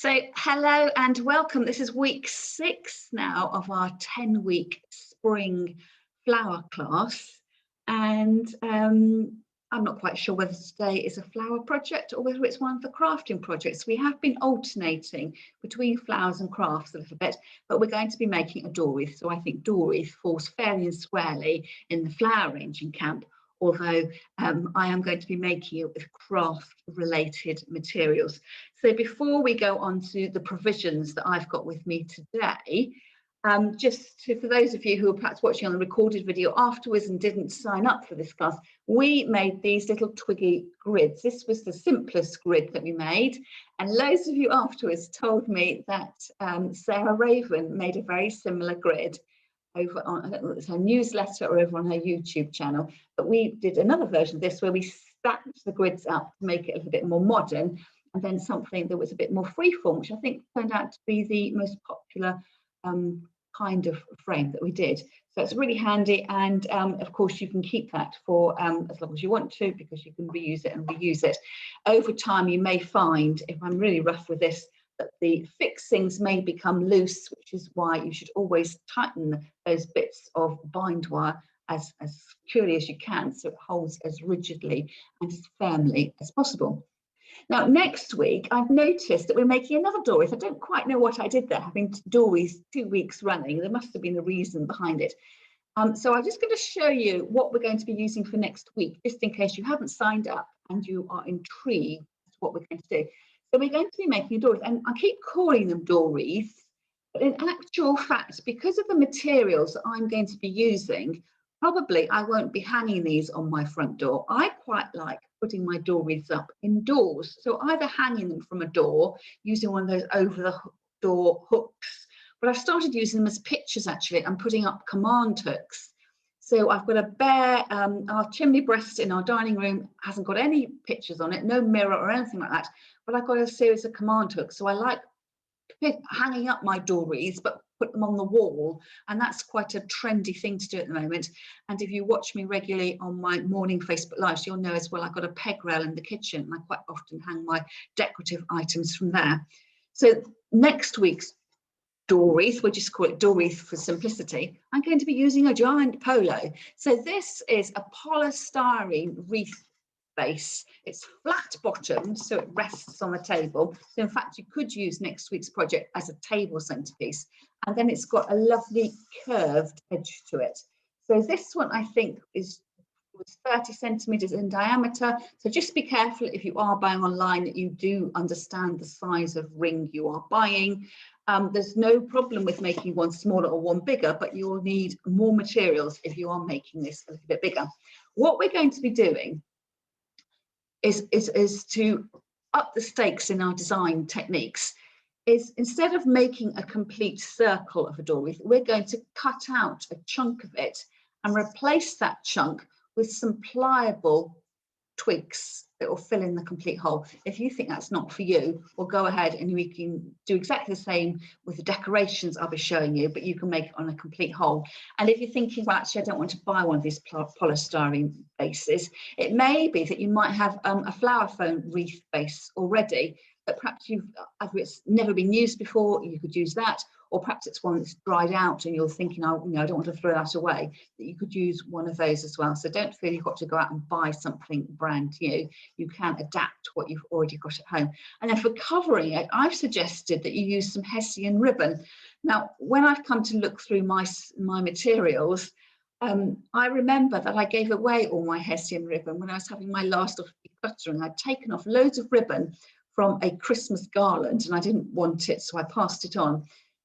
So hello and welcome. This is week 6 now of our 10-week spring flower class. And I'm not quite sure whether today is a flower project or whether it's one of the crafting projects. We have been alternating between flowers and crafts a little bit, but we're going to be making a door wreath. So I think door wreath falls fairly and squarely in the flower arranging camp, although I am going to be making it with craft-related materials. So before we go on to the provisions that I've got with me today, for those of you who are perhaps watching on the recorded video afterwards and didn't sign up for this class, we made these little twiggy grids. This was the simplest grid that we made, and loads of you afterwards told me that Sarah Raven made a very similar grid over on, I don't know if it's her newsletter or over on her YouTube channel, but we did another version of this where we stacked the grids up to make it a little bit more modern, and then something that was a bit more freeform, which I think turned out to be the most popular kind of frame that we did. So it's really handy, and of course you can keep that for as long as you want to, because you can reuse it and reuse it. Over time you may find, if I'm really rough with this, that the fixings may become loose, which is why you should always tighten those bits of bind wire as securely as you can, so it holds as rigidly and as firmly as possible. Now, next week, I've noticed that we're making another door wreath. I don't quite know what I did there, having door wreaths 2 weeks running. There must have been a reason behind it. So I'm just going to show you what we're going to be using for next week, just in case you haven't signed up and you are intrigued as to what we're going to do. So we're going to be making door wreaths, and I keep calling them door wreaths, but in actual fact, because of the materials that I'm going to be using, probably I won't be hanging these on my front door. I quite like putting my door wreaths up indoors. So either hanging them from a door, using one of those over the door hooks, but I've started using them as pictures actually, and putting up command hooks. So I've got a bare, our chimney breast in our dining room hasn't got any pictures on it, no mirror or anything like that, but I've got a series of command hooks. So I like hanging up my door wreaths, but put them on the wall, and that's quite a trendy thing to do at the moment. And if you watch me regularly on my morning Facebook lives, you'll know as well I've got a peg rail in the kitchen, and I quite often hang my decorative items from there. So next week's door wreath, we'll just call it door wreath for simplicity, I'm going to be using a giant polo. So this is a polystyrene wreath base. It's flat bottomed, so it rests on the table. So in fact, you could use next week's project as a table centerpiece. And then it's got a lovely curved edge to it. So this one, I think, was 30 centimeters in diameter. So just be careful if you are buying online that you do understand the size of ring you are buying. There's no problem with making one smaller or one bigger, but you will need more materials if you are making this a little bit bigger. What we're going to be doing is to up the stakes in our design techniques. Is instead of making a complete circle of a door wreath, we're going to cut out a chunk of it and replace that chunk with some pliable twigs that will fill in the complete hole. If you think that's not for you, well, go ahead and we can do exactly the same with the decorations I'll be showing you, but you can make it on a complete hole. And if you're thinking, well, actually, I don't want to buy one of these polystyrene bases, it may be that you might have a flower foam wreath base already, but perhaps either it's never been used before, you could use that, or perhaps it's one that's dried out and you're thinking, oh, I don't want to throw that away, that you could use one of those as well. So don't feel you've got to go out and buy something brand new. You can adapt what you've already got at home. And then for covering it, I've suggested that you use some Hessian ribbon. Now, when I've come to look through my materials, I remember that I gave away all my Hessian ribbon when I was having my last of decluttering. I'd taken off loads of ribbon from a Christmas garland and I didn't want it, so I passed it on.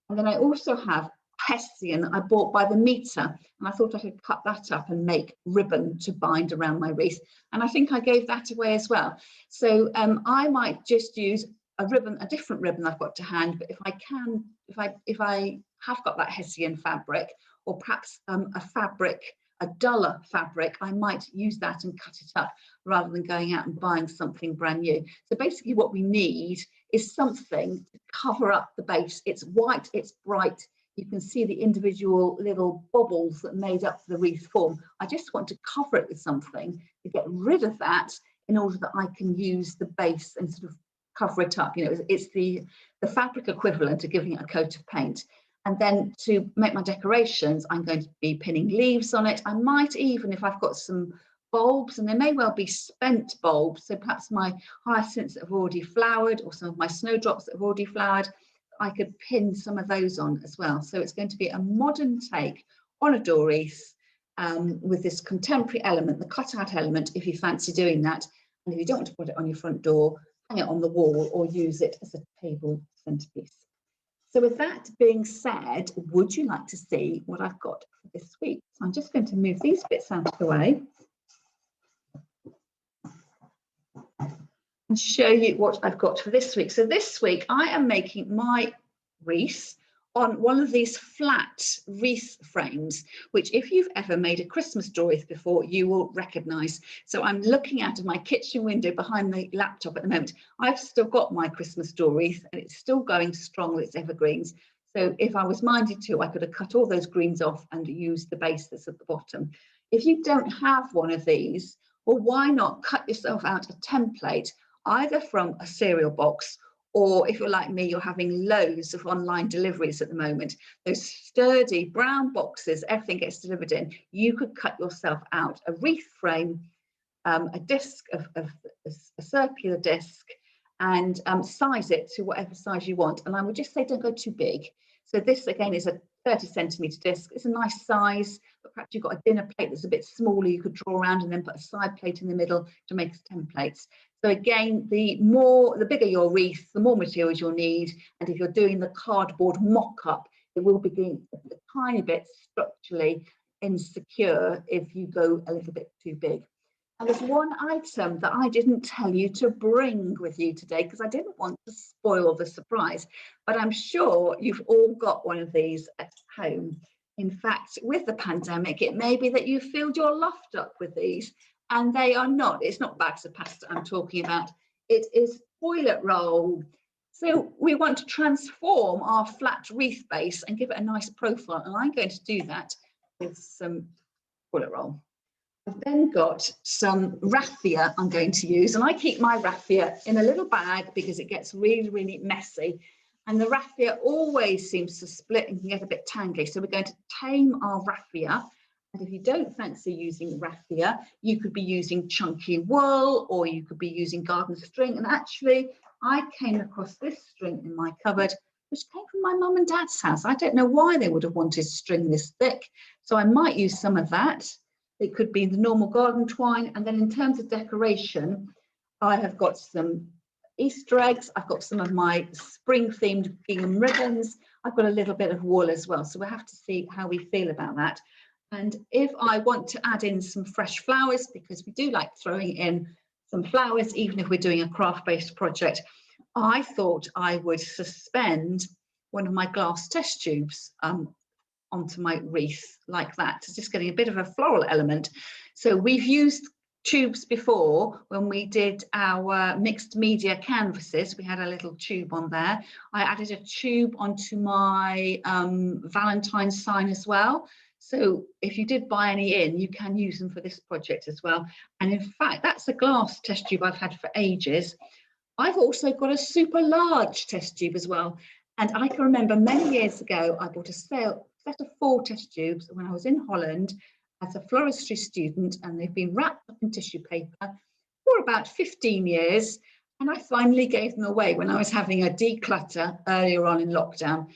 And then I also have Hessian I bought by the meter, and I thought I could cut that up and make ribbon to bind around my wreath. And I think I gave that away as well. So I might just use a ribbon, a different ribbon I've got to hand, but if I have got that Hessian fabric, or perhaps a duller fabric, I might use that and cut it up rather than going out and buying something brand new. So basically what we need is something to cover up the base. It's white, it's bright. You can see the individual little bobbles that made up the wreath form. I just want to cover it with something to get rid of that in order that I can use the base and sort of cover it up. You know, it's the fabric equivalent of giving it a coat of paint. And then to make my decorations, I'm going to be pinning leaves on it. I might even, if I've got some bulbs, and they may well be spent bulbs, so perhaps my hyacinths that have already flowered, or some of my snowdrops that have already flowered, I could pin some of those on as well. So it's going to be a modern take on a door wreath, with this contemporary element, the cutout element, if you fancy doing that. And if you don't want to put it on your front door, hang it on the wall or use it as a table centerpiece. So with that being said, would you like to see what I've got for this week? So I'm just going to move these bits out of the way and show you what I've got for this week. So this week I am making my wreath on one of these flat wreath frames, which if you've ever made a Christmas door wreath before, you will recognise. So I'm looking out of my kitchen window behind the laptop at the moment. I've still got my Christmas door wreath and it's still going strong with its evergreens. So if I was minded to, I could have cut all those greens off and used the base that's at the bottom. If you don't have one of these, well, why not cut yourself out a template, either from a cereal box, or if you're like me, you're having loads of online deliveries at the moment. Those sturdy brown boxes, everything gets delivered in. You could cut yourself out a wreath frame, a disc of a circular disc, and size it to whatever size you want. And I would just say don't go too big. So this again is a 30cm disc. It's a nice size, but perhaps you've got a dinner plate that's a bit smaller. You could draw around and then put a side plate in the middle to make templates. So again, the bigger your wreath, the more materials you'll need. And if you're doing the cardboard mock-up, it will be a tiny bit structurally insecure if you go a little bit too big. And there's one item that I didn't tell you to bring with you today because I didn't want to spoil the surprise, but I'm sure you've all got one of these at home. In fact, with the pandemic, it may be that you filled your loft up with these, and they are not. It's not bags of pasta I'm talking about. It is toilet roll. So we want to transform our flat wreath base and give it a nice profile, and I'm going to do that with some toilet roll. I've then got some raffia I'm going to use, and I keep my raffia in a little bag because it gets really, really messy. And the raffia always seems to split and can get a bit tangly. So we're going to tame our raffia. And if you don't fancy using raffia, you could be using chunky wool, or you could be using garden string. And actually, I came across this string in my cupboard, which came from my mum and dad's house. I don't know why they would have wanted string this thick. So I might use some of that. It could be the normal garden twine. And then in terms of decoration, I have got some Easter eggs. I've got some of my spring themed gingham ribbons. I've got a little bit of wool as well. So we'll have to see how we feel about that. And if I want to add in some fresh flowers, because we do like throwing in some flowers, even if we're doing a craft-based project, I thought I would suspend one of my glass test tubes onto my wreath like that. So just getting a bit of a floral element. So we've used tubes before when we did our mixed media canvases. We had a little tube on there. I added a tube onto my Valentine's sign as well. So if you did buy any in, you can use them for this project as well. And in fact, that's a glass test tube I've had for ages. I've also got a super large test tube as well. And I can remember many years ago, I bought a set of 4 test tubes when I was in Holland as a floristry student, and they've been wrapped up in tissue paper for about 15 years. And I finally gave them away when I was having a declutter earlier on in lockdown.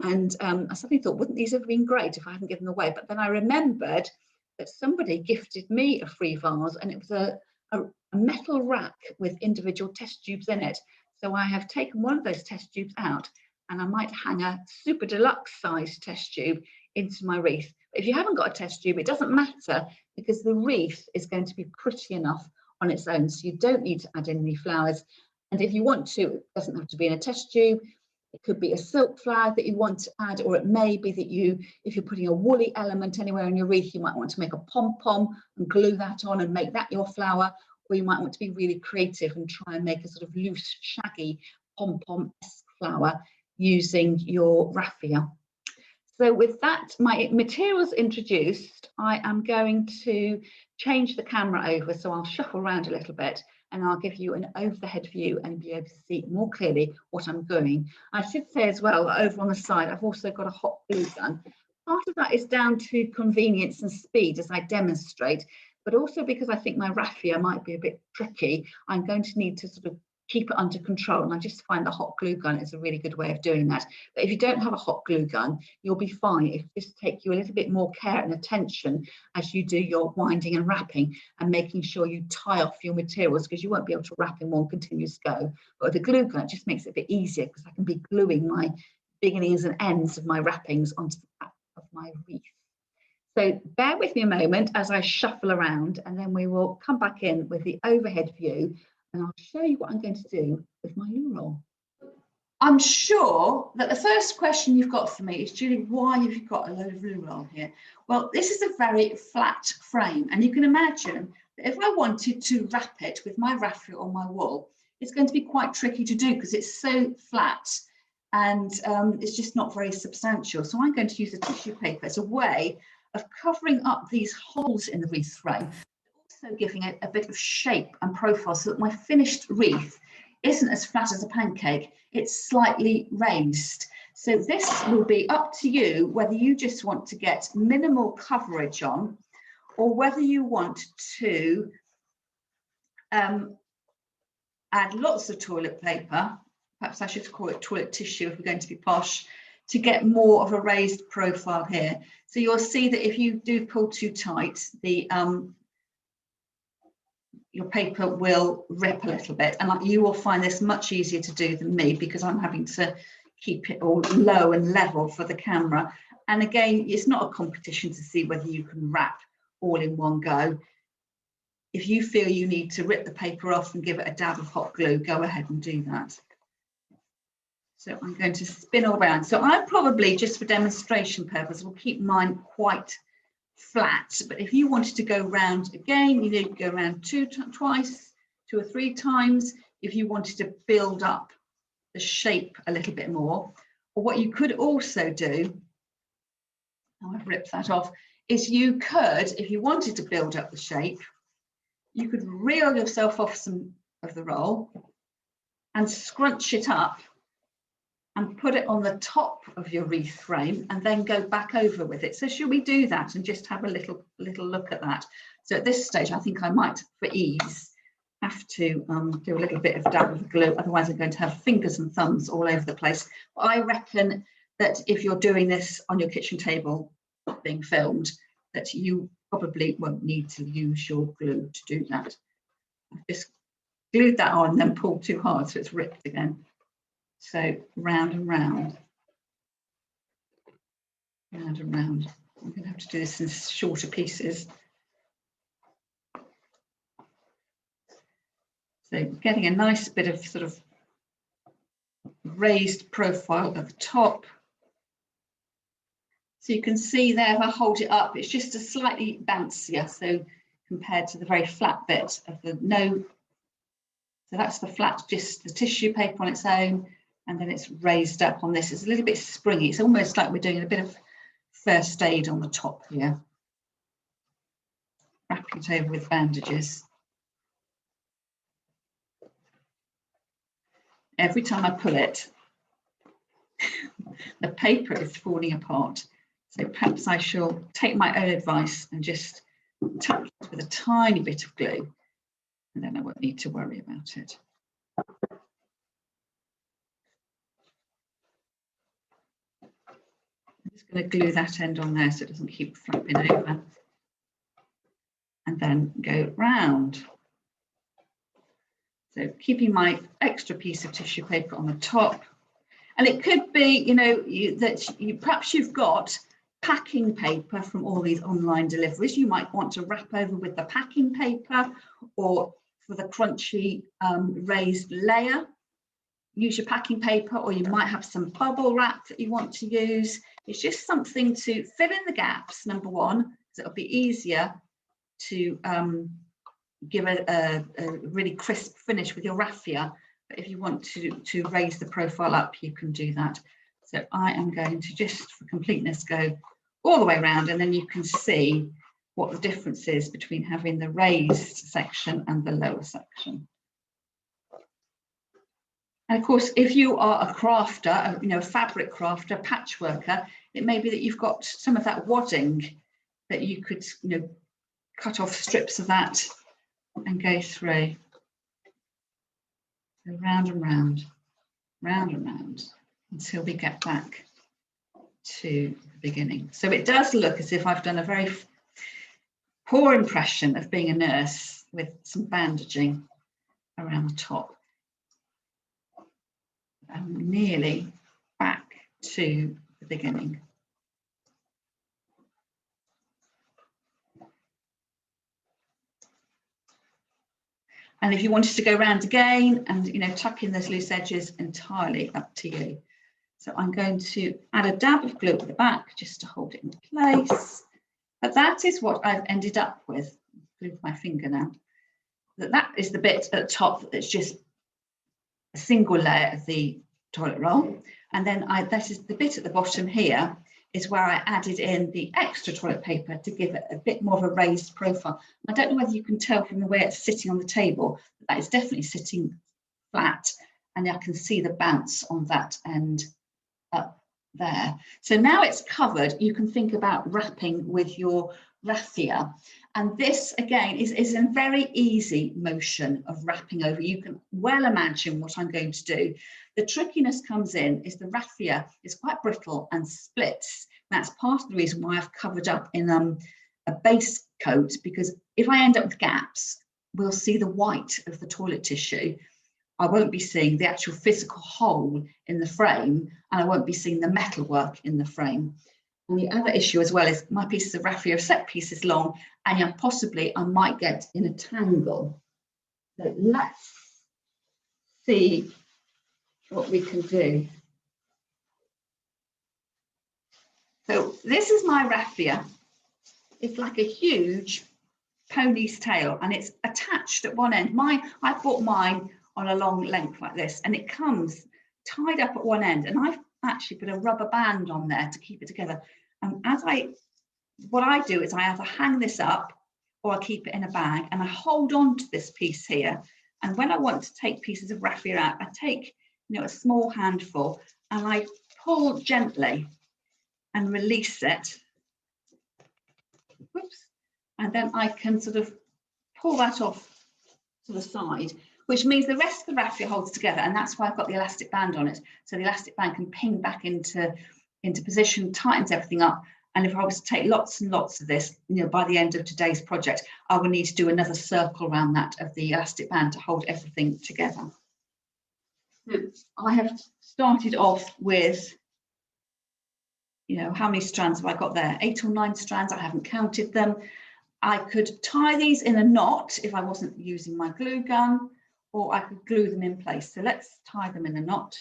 And I suddenly thought, wouldn't these have been great if I hadn't given them away? But then I remembered that somebody gifted me a free vase, and it was a metal rack with individual test tubes in it. So I have taken one of those test tubes out, and I might hang a super deluxe size test tube into my wreath. If you haven't got a test tube, it doesn't matter, because the wreath is going to be pretty enough on its own. So you don't need to add in any flowers. And if you want to, it doesn't have to be in a test tube. It could be a silk flower that you want to add, or it may be that if you're putting a woolly element anywhere in your wreath, you might want to make a pom-pom and glue that on and make that your flower. Or you might want to be really creative and try and make a sort of loose, shaggy pom-pom-esque flower using your raffia. So with that, my materials introduced, I am going to change the camera over, so I'll shuffle around a little bit, and I'll give you an overhead view and be able to see more clearly what I'm doing. I should say as well, over on the side, I've also got a hot glue gun. Part of that is down to convenience and speed as I demonstrate, but also because I think my raffia might be a bit tricky, I'm going to need to sort of keep it under control. And I just find the hot glue gun is a really good way of doing that. But if you don't have a hot glue gun, you'll be fine. It just take you a little bit more care and attention as you do your winding and wrapping and making sure you tie off your materials, because you won't be able to wrap in one continuous go. But with the glue gun, it just makes it a bit easier because I can be gluing my beginnings and ends of my wrappings onto the back of my wreath. So bear with me a moment as I shuffle around, and then we will come back in with the overhead view, and I'll show you what I'm going to do with my loo roll. I'm sure that the first question you've got for me is, Julie, why have you got a load of loo roll here? Well, this is a very flat frame, and you can imagine that if I wanted to wrap it with my raffia or my wool, it's going to be quite tricky to do because it's so flat and it's just not very substantial. So I'm going to use a tissue paper as a way of covering up these holes in the wreath frame, also giving it a bit of shape and profile so that my finished wreath isn't as flat as a pancake, it's slightly raised. So this will be up to you whether you just want to get minimal coverage on, or whether you want to add lots of toilet paper, perhaps I should call it toilet tissue if we're going to be posh, to get more of a raised profile here. So you'll see that if you do pull too tight, the your paper will rip a little bit, and you will find this much easier to do than me because I'm having to keep it all low and level for the camera. And again, it's not a competition to see whether you can wrap all in one go. If you feel you need to rip the paper off and give it a dab of hot glue, go ahead and do that. So I'm going to spin all around. So I probably, just for demonstration purpose, will keep mine quite flat. But if you wanted to go round again, you need to go around twice, 2 or 3 times. If you wanted to build up the shape a little bit more, or what you could also do, I've ripped that off, is you could, if you wanted to build up the shape, you could reel yourself off some of the roll and scrunch it up and put it on the top of your wreath frame and then go back over with it. So should we do that and just have a little look at that? So at this stage, I think I might, for ease, have to do a little bit of dab of glue, otherwise I'm going to have fingers and thumbs all over the place. But I reckon that if you're doing this on your kitchen table being filmed, that you probably won't need to use your glue to do that. I've just glued that on and then pulled too hard so it's ripped again. So round and round, round and round. I'm going to have to do this in shorter pieces. So getting a nice bit of sort of raised profile at the top. So you can see there, if I hold it up, it's just a slightly bouncier, so compared to the very flat bit of the no. So that's the flat, just the tissue paper on its own, and then it's raised up on this. It's a little bit springy. It's almost like we're doing a bit of first aid on the top here. Wrapping it over with bandages. Every time I pull it, the paper is falling apart. So perhaps I shall take my own advice and just touch it with a tiny bit of glue, and then I won't need to worry about it. I'm just going to glue that end on there so it doesn't keep flapping over, and then go round. So keeping my extra piece of tissue paper on the top. And it could be, you know, perhaps you've got packing paper from all these online deliveries. You might want to wrap over with the packing paper, or for the crunchy raised layer, use your packing paper, or you might have some bubble wrap that you want to use. It's just something to fill in the gaps, number one, because it'll be easier to give a really crisp finish with your raffia. But if you want to raise the profile up, you can do that. So I am going to, just for completeness, go all the way around, and then you can see what the difference is between having the raised section and the lower section. And of course, if you are a crafter, you know, a fabric crafter, patchworker, it may be that you've got some of that wadding that you could, you know, cut off strips of that and go through. So round and round, round and round, until we get back to the beginning. So it does look as if I've done a very poor impression of being a nurse with some bandaging around the top. I'm nearly back to the beginning. And if you wanted to go round again and, you know, tuck in those loose edges, entirely up to you. So I'm going to add a dab of glue at the back just to hold it in place. But that is what I've ended up with. Glue with my finger now. That is the bit at the top that's just a single layer of the toilet roll. And then that is the bit at the bottom here is where I added in the extra toilet paper to give it a bit more of a raised profile. I don't know whether you can tell from the way it's sitting on the table, that is definitely sitting flat, and I can see the bounce on that end up there. So now it's covered, you can think about wrapping with your raffia. And this again is a very easy motion of wrapping over. You can well imagine what I'm going to do. The trickiness comes in is the raffia is quite brittle and splits. That's part of the reason why I've covered up in a base coat, because if I end up with gaps, we'll see the white of the toilet tissue. I won't be seeing the actual physical hole in the frame, and I won't be seeing the metalwork in the frame. And the other issue as well is my pieces of raffia are set pieces long, and possibly I might get in a tangle. So let's see what we can do. So this is my raffia. It's like a huge pony's tail, and it's attached at one end. I bought mine on a long length like this, and it comes tied up at one end, and I've actually put a rubber band on there to keep it together. And what I do is I either hang this up or I keep it in a bag, and I hold on to this piece here. And when I want to take pieces of raffia out, I take, you know, a small handful and I pull gently and release it. Whoops. And then I can sort of pull that off to the side, which means the rest of the raffia holds together, and that's why I've got the elastic band on it. So the elastic band can ping back into position, tightens everything up. And if I was to take lots and lots of this, you know, by the end of today's project, I would need to do another circle around that of the elastic band to hold everything together. I have started off with, you know, how many strands have I got there? 8 or 9 strands, I haven't counted them. I could tie these in a knot if I wasn't using my glue gun, or I could glue them in place. So let's tie them in a knot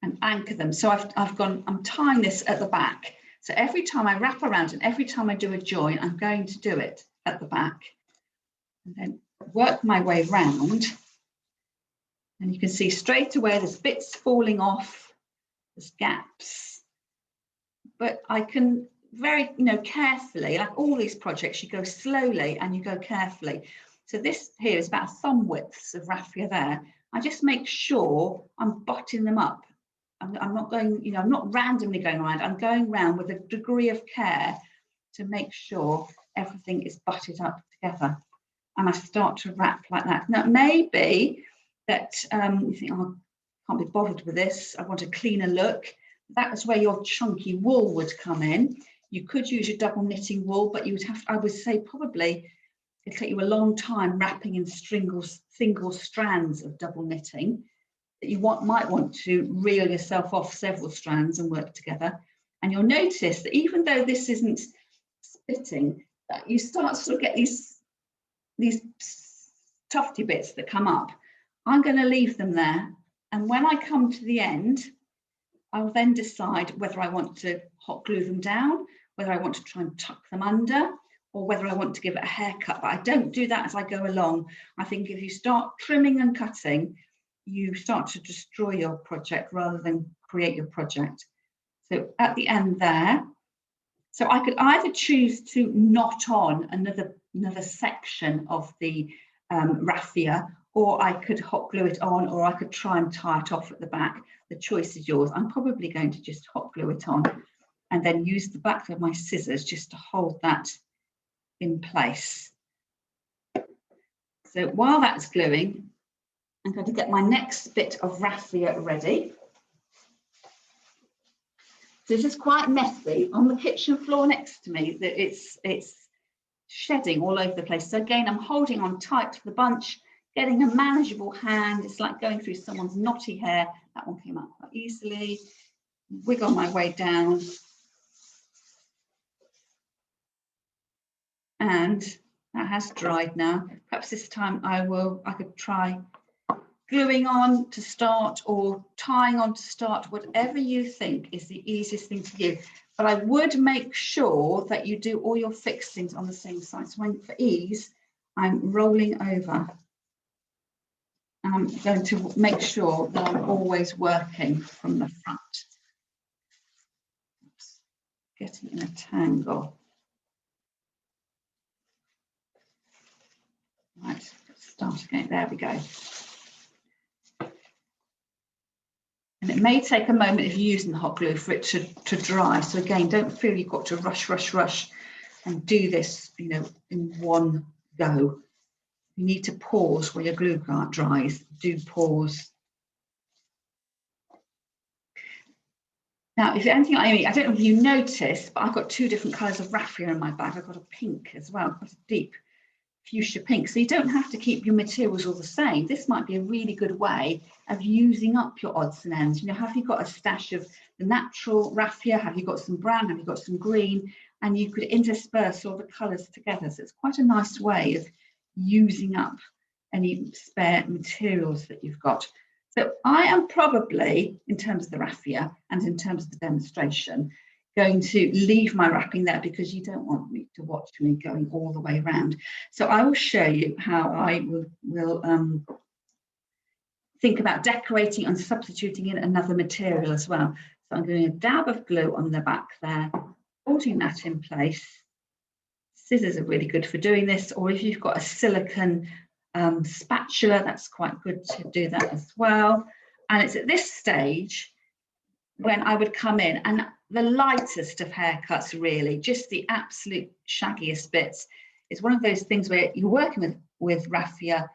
and anchor them. So I'm tying this at the back. So every time I wrap around and every time I do a join, I'm going to do it at the back and then work my way round. And you can see straight away there's bits falling off, there's gaps, but I can very, you know, carefully, like all these projects, you go slowly and you go carefully. So this here is about thumb widths of raffia there. I just make sure I'm butting them up. I'm not going, you know, I'm not randomly going around. I'm going around with a degree of care to make sure everything is butted up together. And I start to wrap like that. Now, maybe that you think, oh, I can't be bothered with this. I want a cleaner look. That's where your chunky wool would come in. You could use your double knitting wool, but you would have, I would say probably it'd take you a long time wrapping in single strands of double knitting. That you might want to reel yourself off several strands and work together. And you'll notice that even though this isn't splitting, that you start to sort of get these tufty bits that come up. I'm going to leave them there. And when I come to the end, I will then decide whether I want to hot glue them down, whether I want to try and tuck them under, or whether I want to give it a haircut. But I don't do that as I go along. I think if you start trimming and cutting, you start to destroy your project rather than create your project. So at the end there, so I could either choose to knot on another section of the raffia, or I could hot glue it on, or I could try and tie it off at the back. The choice is yours. I'm probably going to just hot glue it on and then use the back of my scissors just to hold that in place. So while that's gluing, I'm going to get my next bit of raffia ready. This is quite messy on the kitchen floor next to me, that it's shedding all over the place. So again, I'm holding on tight to the bunch, getting a manageable hand. It's like going through someone's knotty hair. That one came out quite easily. Wiggle my way down. And that has dried now. Perhaps this time I could try gluing on to start or tying on to start, whatever you think is the easiest thing to do. But I would make sure that you do all your fixings on the same side. So for ease, I'm rolling over. And I'm going to make sure that I'm always working from the front. Oops, getting in a tangle. Right, let's start again. There we go. And it may take a moment if you're using the hot glue for it to dry. So again, don't feel you've got to rush and do this, you know, in one go. You need to pause where your glue dries. Do pause. Now, if anything, I don't know if you noticed, but I've got two different colours of raffia in my bag. I've got a pink as well, quite a deep fuchsia pink. So you don't have to keep your materials all the same. This might be a really good way of using up your odds and ends. You know, have you got a stash of the natural raffia? Have you got some brown? Have you got some green? And you could intersperse all the colours together. So it's quite a nice way of using up any spare materials that you've got. So I am probably, in terms of the raffia and in terms of the demonstration, going to leave my wrapping there because you don't want me to watch me going all the way around. So I will show you how I will think about decorating and substituting in another material as well. So I'm doing a dab of glue on the back there, holding that in place. Scissors are really good for doing this, or if you've got a silicone spatula, that's quite good to do that as well. And it's at this stage when I would come in, and the lightest of haircuts, really, just the absolute shaggiest bits. It's one of those things where you're working with raffia,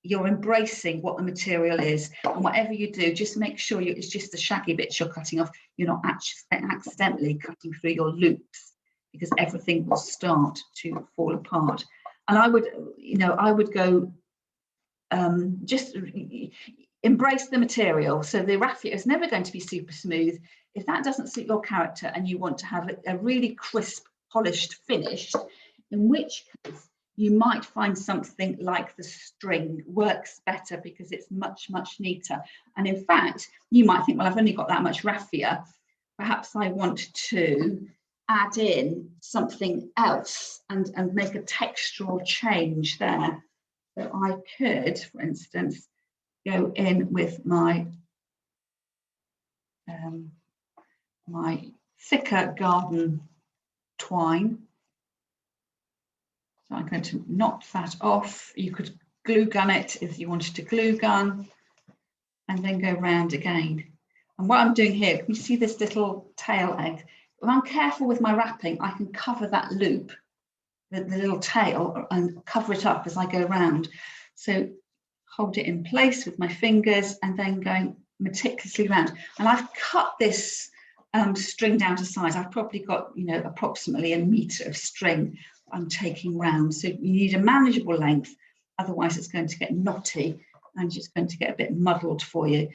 you're embracing what the material is, and whatever you do, just make sure it's just the shaggy bits you're cutting off. You're not actually accidentally cutting through your loops, because everything will start to fall apart. And I would go just embrace the material. So the raffia is never going to be super smooth. If that doesn't suit your character and you want to have a really crisp, polished finish, in which case you might find something like the string works better because it's much, much neater. And in fact, you might think, well, I've only got that much raffia. Perhaps I want to add in something else and make a textural change there. So I could, for instance, go in with my my thicker garden twine. So I'm going to knock that off. You could glue gun it if you wanted to glue gun, and then go round again. And what I'm doing here, can you see this little tail egg? If I'm careful with my wrapping, I can cover that loop, the little tail, and cover it up as I go round. So hold it in place with my fingers and then going meticulously around. And I've cut this string down to size. I've probably got, you know, approximately 1 meter of string I'm taking round. So you need a manageable length, otherwise it's going to get knotty and it's going to get a bit muddled for you.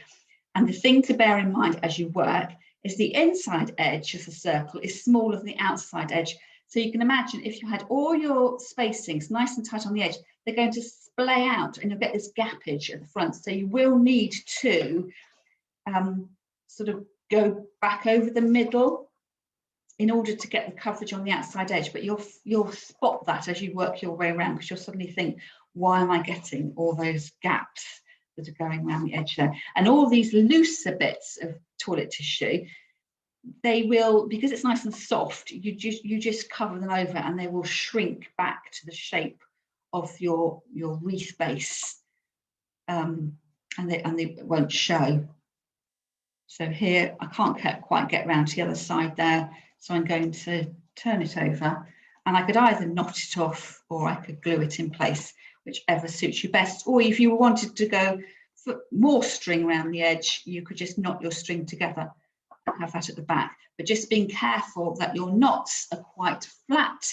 And the thing to bear in mind as you work is the inside edge of the circle is smaller than the outside edge. So you can imagine if you had all your spacings nice and tight on the edge, they're going to splay out and you'll get this gappage at the front. So you will need to sort of go back over the middle in order to get the coverage on the outside edge, but you'll spot that as you work your way around, because you'll suddenly think, why am I getting all those gaps that are going around the edge there? And all these looser bits of toilet tissue, they will, because it's nice and soft, you just cover them over and they will shrink back to the shape of your wreath base. and they won't show. So here I can't quite get around to the other side there, so I'm going to turn it over, and I could either knot it off or I could glue it in place, whichever suits you best. Or if you wanted to go for more string around the edge, you could just knot your string together and have that at the back. But just being careful that your knots are quite flat,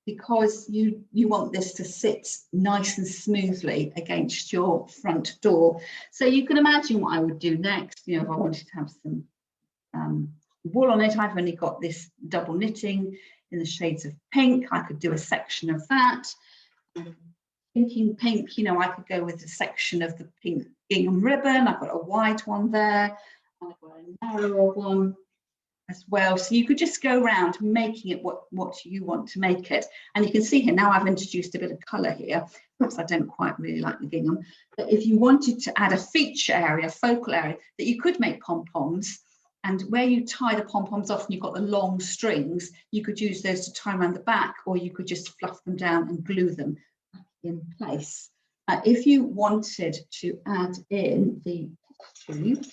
because you want this to sit nice and smoothly against your front door. So you can imagine what I would do next. You know, if I wanted to have some wool on it, I've only got this double knitting in the shades of pink. I could do a section of that. Thinking pink, you know, I could go with a section of the pink gingham ribbon. I've got a white one there. I've got a narrower one as well. So you could just go around making it what you want to make it. And you can see here now I've introduced a bit of colour here. Perhaps I don't quite really like the gingham, but if you wanted to add a feature area, focal area, that you could make pom-poms, and where you tie the pom-poms off and you've got the long strings, you could use those to tie around the back, or you could just fluff them down and glue them in place. If you wanted to add in the tubes,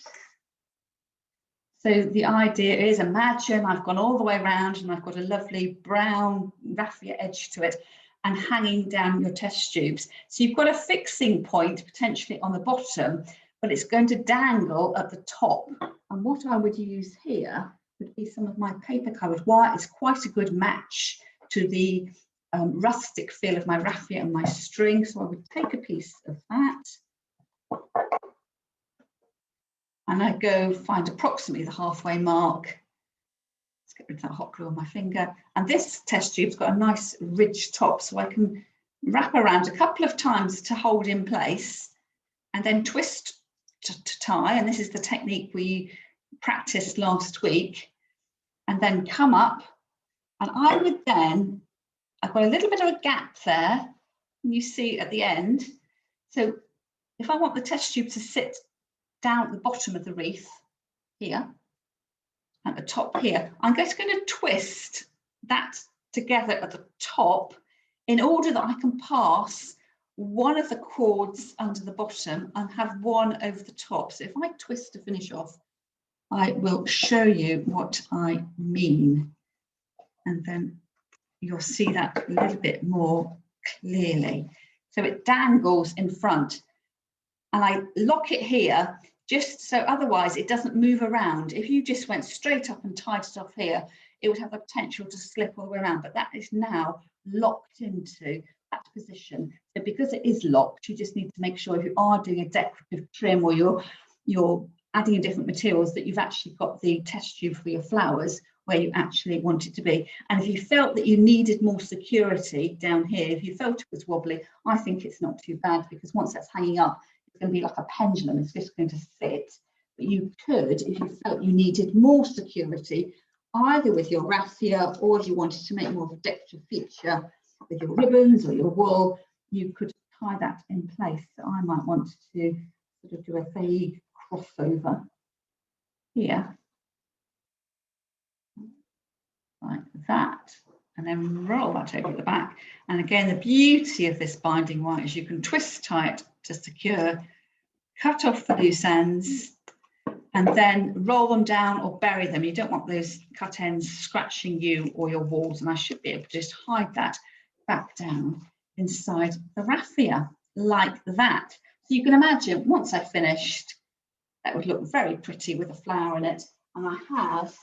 so the idea is, imagine I've gone all the way around and I've got a lovely brown raffia edge to it and hanging down your test tubes. So you've got a fixing point potentially on the bottom, but it's going to dangle at the top. And what I would use here would be some of my paper coloured wire. It's quite a good match to the rustic feel of my raffia and my string. So I would take a piece of that, and I go find approximately the halfway mark. Let's get rid of that hot glue on my finger. And this test tube's got a nice ridge top, so I can wrap around a couple of times to hold in place, and then twist to tie. And this is the technique we practiced last week. And then come up, and I would then, I've got a little bit of a gap there, and you see at the end. So if I want the test tube to sit down at the bottom of the wreath here, at the top here, I'm just going to twist that together at the top in order that I can pass one of the cords under the bottom and have one over the top. So if I twist to finish off, I will show you what I mean, and then you'll see that a little bit more clearly. So it dangles in front, and I lock it here just so otherwise it doesn't move around. If you just went straight up and tied it off here, it would have the potential to slip all the way around, but that is now locked into that position. So because it is locked, you just need to make sure if you are doing a decorative trim or you're adding in different materials, that you've actually got the test tube for your flowers where you actually want it to be. And if you felt that you needed more security down here, if you felt it was wobbly, I think it's not too bad, because once that's hanging up, it's going to be like a pendulum. It's just going to sit. But you could, if you felt you needed more security, either with your raffia, or if you wanted to make more of a decorative feature with your ribbons or your wool, you could tie that in place. So I might want to sort of do a vague crossover here, like that, and then roll that over the back. And again, the beauty of this binding wire is you can twist tie it to secure, cut off the loose ends, and then roll them down or bury them. You don't want those cut ends scratching you or your walls, and I should be able to just hide that back down inside the raffia like that. So you can imagine once I've finished, that would look very pretty with a flower in it. And I have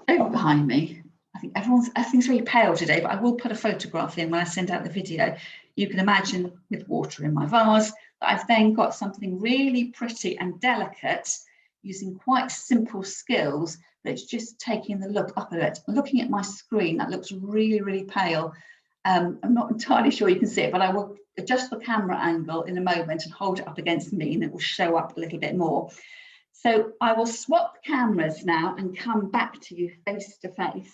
over behind me, I think everything's very pale today, but I will put a photograph in when I send out the video. You can imagine with water in my vase that I've then got something really pretty and delicate using quite simple skills, but it's just taking the look up a bit. Looking at my screen, that looks really, really pale. I'm not entirely sure you can see it, but I will adjust the camera angle in a moment and hold it up against me, and it will show up a little bit more. So I will swap cameras now and come back to you face to face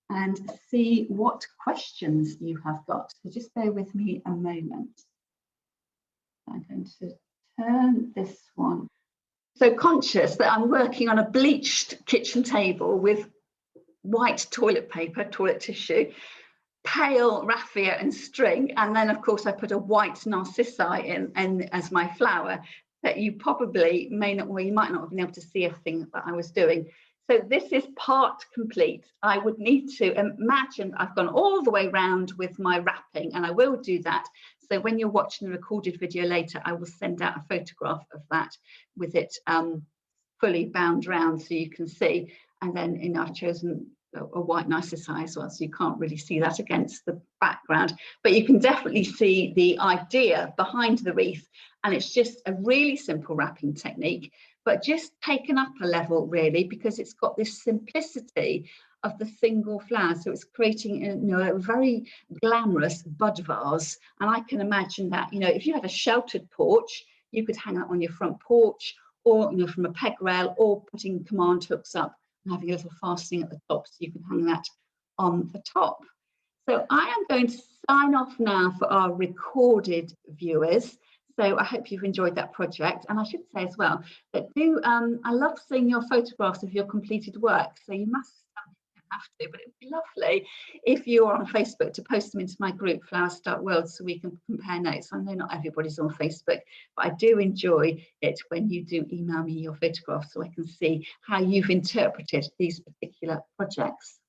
and see what questions you have got. So just bear with me a moment. I'm going to turn this one. So conscious that I'm working on a bleached kitchen table with white toilet paper, toilet tissue, pale raffia and string, and then of course I put a white narcissi in as my flower, that you probably may not, well, you might not have been able to see everything that I was doing. So this is part complete. I would need to imagine I've gone all the way round with my wrapping, and I will do that. So when you're watching the recorded video later, I will send out a photograph of that with it fully bound round so you can see. And then I've chosen a white narcissi as well, so you can't really see that against the background, but you can definitely see the idea behind the wreath. And it's just a really simple wrapping technique, but just taken up a level really, because it's got this simplicity of the single flower. So it's creating a very glamorous bud vase. And I can imagine that, if you had a sheltered porch, you could hang that on your front porch, or from a peg rail, or putting command hooks up and having a little fastening at the top, so you can hang that on the top. So I am going to sign off now for our recorded viewers. So I hope you've enjoyed that project. And I should say as well that I love seeing your photographs of your completed work. So you must have to, but it'd be lovely if you are on Facebook to post them into my group, Flower Start World, so we can compare notes. I know not everybody's on Facebook, but I do enjoy it when you do email me your photographs so I can see how you've interpreted these particular projects.